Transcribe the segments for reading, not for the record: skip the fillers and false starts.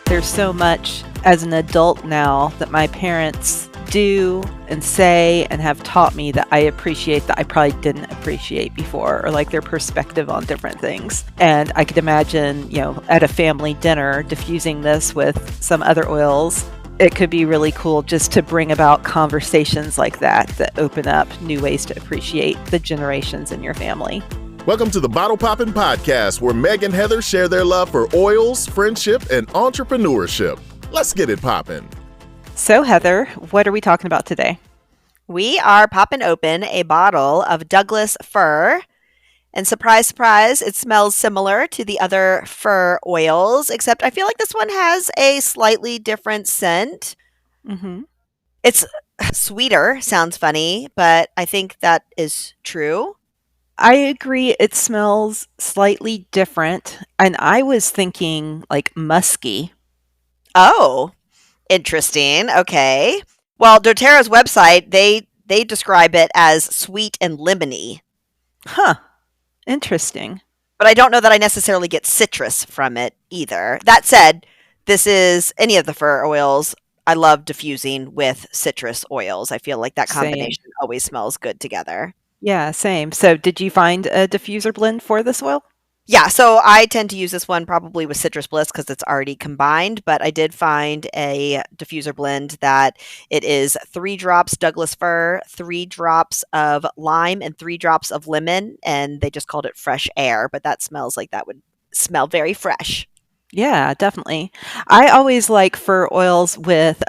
There's so much as an adult now that my parents do and say and have taught me that I appreciate that I probably didn't appreciate before, or like their perspective on different things. And I could imagine, at a family dinner, diffusing this with some other oils. It could be really cool just to bring about conversations like that open up new ways to appreciate the generations in your family. Welcome to the Bottle Poppin' Podcast, where Meg and Heather share their love for oils, friendship, and entrepreneurship. Let's get it poppin'. So, Heather, what are we talking about today? We are popping open a bottle of Douglas Fir. And surprise, surprise, it smells similar to the other fir oils, except I feel like this one has a slightly different scent. Mm-hmm. It's sweeter, sounds funny, but I think that is true. I agree. It smells slightly different. And I was thinking like musky. Oh, interesting. Okay. Well, doTERRA's website, they describe it as sweet and lemony. Huh. Interesting. But I don't know that I necessarily get citrus from it either. That said, this is any of the fir oils. I love diffusing with citrus oils. I feel like that combination always smells good together. Yeah, same. So did you find a diffuser blend for this oil? Yeah, so I tend to use this one probably with Citrus Bliss because it's already combined, but I did find a diffuser blend that it is 3 drops Douglas Fir, 3 drops of lime, and 3 drops of lemon, and they just called it Fresh Air, but that smells like that would smell very fresh. Yeah, definitely. I always like fir oils with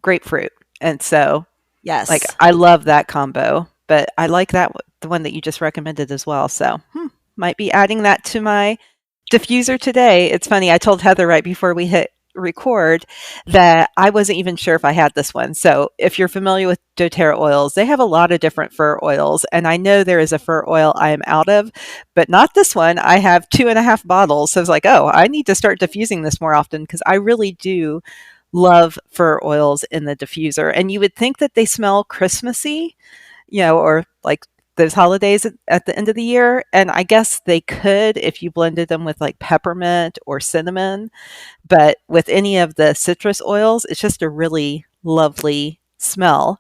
grapefruit, and so Yes. I love that combo. But I like the one that you just recommended as well. So might be adding that to my diffuser today. It's funny. I told Heather right before we hit record that I wasn't even sure if I had this one. So if you're familiar with doTERRA oils, they have a lot of different fir oils. And I know there is a fir oil I am out of, but not this one. I have 2.5 bottles. So I was like, oh, I need to start diffusing this more often because I really do love fir oils in the diffuser. And you would think that they smell Christmassy, or like those holidays at the end of the year. And I guess they could if you blended them with like peppermint or cinnamon. But with any of the citrus oils, it's just a really lovely smell.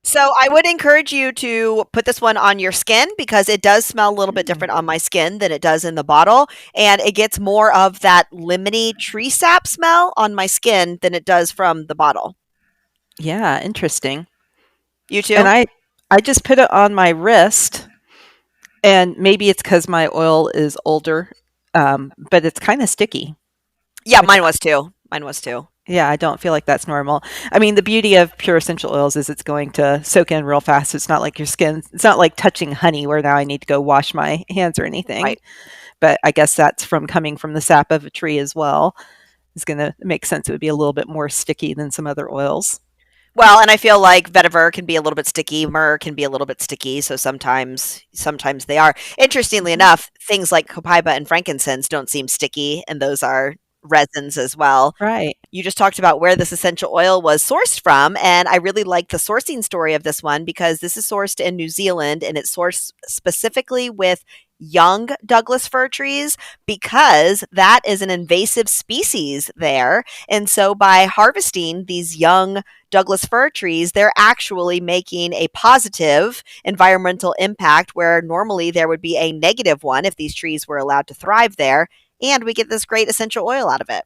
So I would encourage you to put this one on your skin because it does smell a little bit different on my skin than it does in the bottle. And it gets more of that lemony tree sap smell on my skin than it does from the bottle. Yeah, interesting. You too? And I just put it on my wrist, and maybe it's because my oil is older, but it's kind of sticky. Yeah, mine was too. Yeah, I don't feel like that's normal. I mean, the beauty of pure essential oils is it's going to soak in real fast. It's not like your skin. It's not like touching honey where now I need to go wash my hands or anything. Right. But I guess that's from coming from the sap of a tree as well. It's going to make sense. It would be a little bit more sticky than some other oils. Well, and I feel like vetiver can be a little bit sticky, myrrh can be a little bit sticky, so sometimes they are. Interestingly enough, things like copaiba and frankincense don't seem sticky, and those are resins as well. Right. You just talked about where this essential oil was sourced from, and I really like the sourcing story of this one because this is sourced in New Zealand, and it's sourced specifically with young Douglas fir trees because that is an invasive species there. And so by harvesting these young Douglas fir trees, they're actually making a positive environmental impact where normally there would be a negative one if these trees were allowed to thrive there. And we get this great essential oil out of it.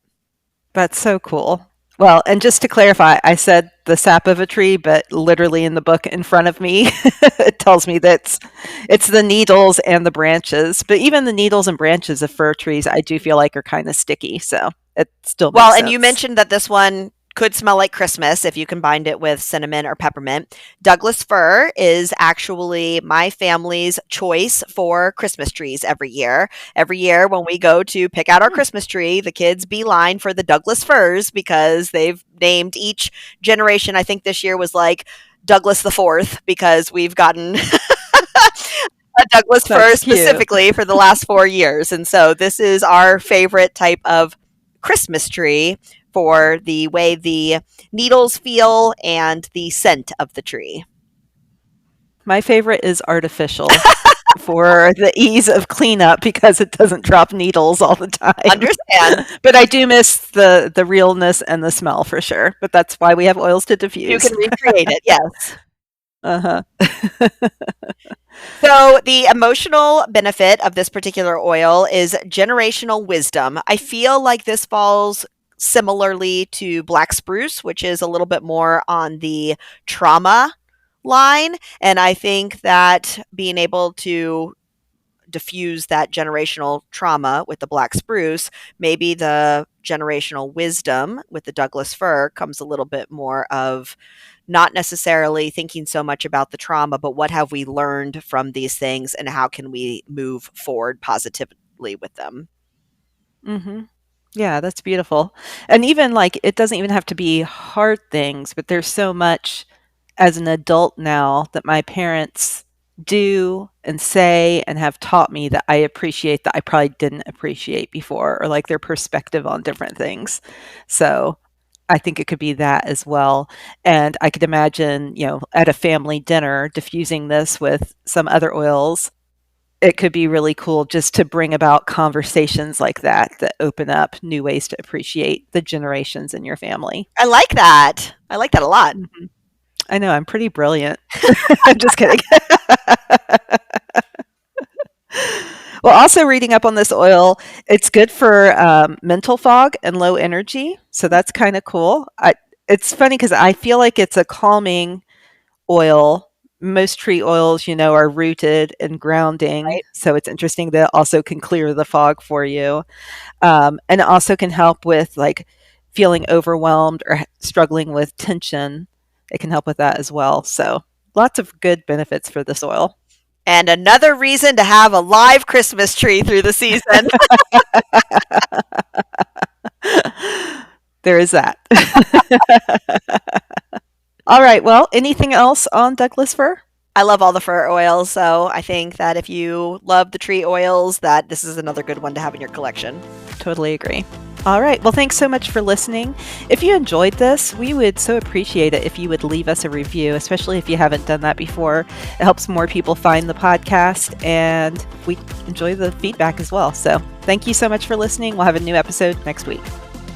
That's so cool. Well, and just to clarify, I said the sap of a tree, but literally in the book in front of me, it tells me that it's the needles and the branches. But even the needles and branches of fir trees, I do feel like are kind of sticky. So it still makes sense. And you mentioned that this one could smell like Christmas if you combined it with cinnamon or peppermint. Douglas fir is actually my family's choice for Christmas trees every year. Every year when we go to pick out our Christmas tree, the kids beeline for the Douglas firs because they've named each generation. I think this year was like Douglas the Fourth because we've gotten a Douglas fir specifically for the last 4 years. And so this is our favorite type of Christmas tree for the way the needles feel and the scent of the tree. My favorite is artificial. for the ease of cleanup because it doesn't drop needles all the time. Understand. But I do miss the realness and the smell for sure. But that's why we have oils to You diffuse. can recreate it, yes. Uh-huh. So, the emotional benefit of this particular oil is generational wisdom. I feel like this falls similarly to black spruce, which is a little bit more on the trauma line. And I think that being able to diffuse that generational trauma with the black spruce, maybe the generational wisdom with the Douglas fir comes a little bit more of not necessarily thinking so much about the trauma, but what have we learned from these things and how can we move forward positively with them? Mhm. Yeah, that's beautiful. And even, like, it doesn't even have to be hard things, but there's so much as an adult now that my parents do and say and have taught me that I appreciate that I probably didn't appreciate before, or, like, their perspective on different things. So, I think it could be that as well, and I could imagine, at a family dinner, diffusing this with some other oils. It could be really cool just to bring about conversations like that that open up new ways to appreciate the generations in your family. I like that. I like that a lot. Mhm. I know, I'm pretty brilliant. I'm just kidding. Well, also reading up on this oil, it's good for mental fog and low energy, so that's kinda cool. It's funny because I feel like it's a calming oil. Most tree oils, are rooted and grounding, Right. so it's interesting that it also can clear the fog for you. And it also can help with, like, feeling overwhelmed or struggling with tension. It can help with that as well. So, lots of good benefits for this oil. And another reason to have a live Christmas tree through the season. There is that. All right. Well, anything else on Douglas fir? I love all the fir oils, so I think that if you love the tree oils, that this is another good one to have in your collection. Totally agree. All right. Well, thanks so much for listening. If you enjoyed this, we would so appreciate it if you would leave us a review, especially if you haven't done that before. It helps more people find the podcast, and we enjoy the feedback as well. So thank you so much for listening. We'll have a new episode next week.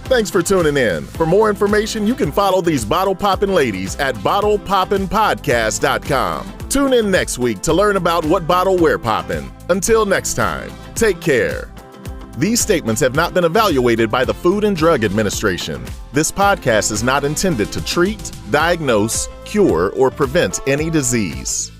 Thanks for tuning in. For more information, you can follow these bottle poppin' ladies at bottlepoppinpodcast.com. Tune in next week to learn about what bottle we're poppin'. Until next time, take care. These statements have not been evaluated by the Food and Drug Administration. This podcast is not intended to treat, diagnose, cure, or prevent any disease.